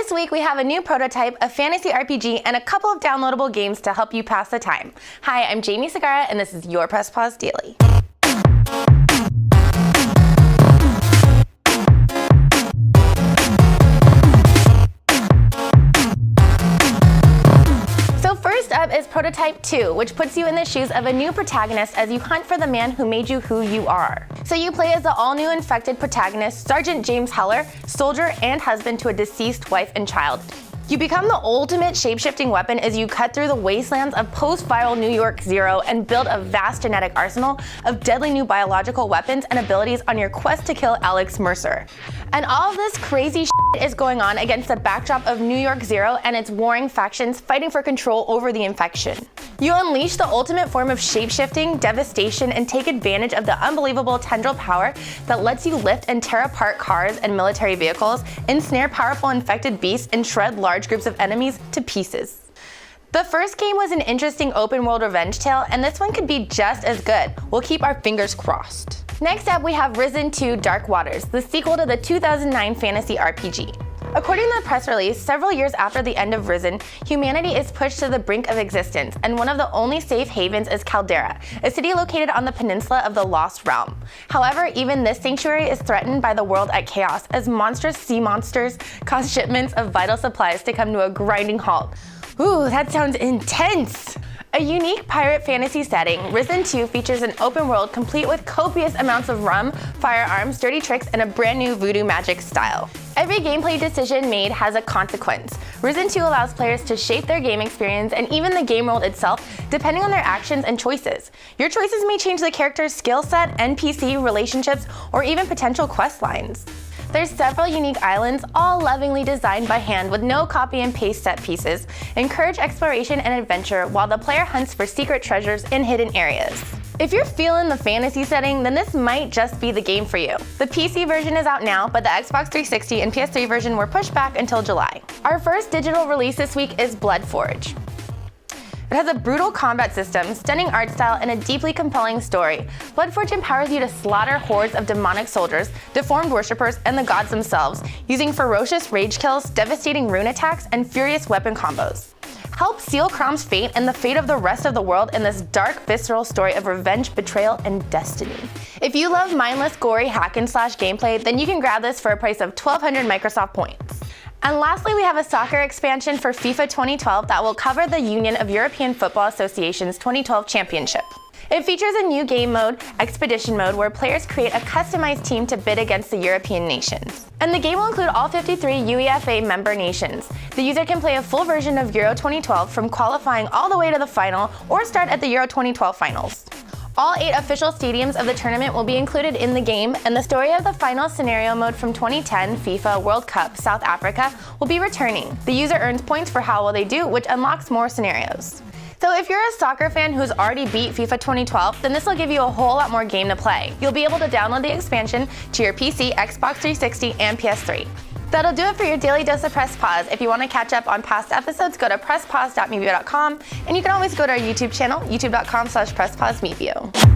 This week we have a new prototype, a fantasy RPG, and a couple of downloadable games to help you pass the time. Hi, I'm Jamie Segarra, and this is your Press Pause Daily. First up is Prototype 2, which puts you in the shoes of a new protagonist as you hunt for the man who made you who you are. So you play as the all-new infected protagonist, Sergeant James Heller, soldier and husband to a deceased wife and child. You become the ultimate shape-shifting weapon as you cut through the wastelands of post-viral New York Zero and build a vast genetic arsenal of deadly new biological weapons and abilities on your quest to kill Alex Mercer. And all of this crazy shit is going on against the backdrop of New York Zero and its warring factions fighting for control over the infection. You unleash the ultimate form of shape-shifting, devastation, and take advantage of the unbelievable tendril power that lets you lift and tear apart cars and military vehicles, ensnare powerful infected beasts, and shred large groups of enemies to pieces. The first game was an interesting open-world revenge tale, and this one could be just as good. We'll keep our fingers crossed. Next up, we have Risen 2: Dark Waters, the sequel to the 2009 fantasy RPG. According to the press release, several years after the end of Risen, humanity is pushed to the brink of existence, and one of the only safe havens is Caldera, a city located on the peninsula of the Lost Realm. However, even this sanctuary is threatened by the world at chaos, as monstrous sea monsters cause shipments of vital supplies to come to a grinding halt. Ooh, that sounds intense! A unique pirate fantasy setting, Risen 2 features an open world complete with copious amounts of rum, firearms, dirty tricks, and a brand new voodoo magic style. Every gameplay decision made has a consequence. Risen 2 allows players to shape their game experience and even the game world itself depending on their actions and choices. Your choices may change the character's skill set, NPC, relationships, or even potential quest lines. There's several unique islands, all lovingly designed by hand with no copy and paste set pieces, encourage exploration and adventure while the player hunts for secret treasures in hidden areas. If you're feeling the fantasy setting, then this might just be the game for you. The PC version is out now, but the Xbox 360 and PS3 version were pushed back until July. Our first digital release this week is Bloodforge. It has a brutal combat system, stunning art style, and a deeply compelling story. Bloodforge empowers you to slaughter hordes of demonic soldiers, deformed worshippers, and the gods themselves, using ferocious rage kills, devastating rune attacks, and furious weapon combos. Help seal Crom's fate and the fate of the rest of the world in this dark, visceral story of revenge, betrayal, and destiny. If you love mindless, gory hack-and-slash gameplay, then you can grab this for a price of 1,200 Microsoft points. And lastly, we have a soccer expansion for FIFA 2012 that will cover the Union of European Football Association's 2012 championship. It features a new game mode, Expedition Mode, where players create a customized team to bid against the European nations. And the game will include all 53 UEFA member nations. The user can play a full version of Euro 2012 from qualifying all the way to the final or start at the Euro 2012 finals. All 8 official stadiums of the tournament will be included in the game, and the story of the final scenario mode from 2010 FIFA World Cup South Africa will be returning. The user earns points for how well they do, which unlocks more scenarios. So if you're a soccer fan who's already beat FIFA 2012, then this will give you a whole lot more game to play. You'll be able to download the expansion to your PC, Xbox 360, and PS3. That'll do it for your daily dose of Press Pause. If you want to catch up on past episodes, go to presspause.mevio.com, and you can always go to our YouTube channel, youtube.com/presspausemevio.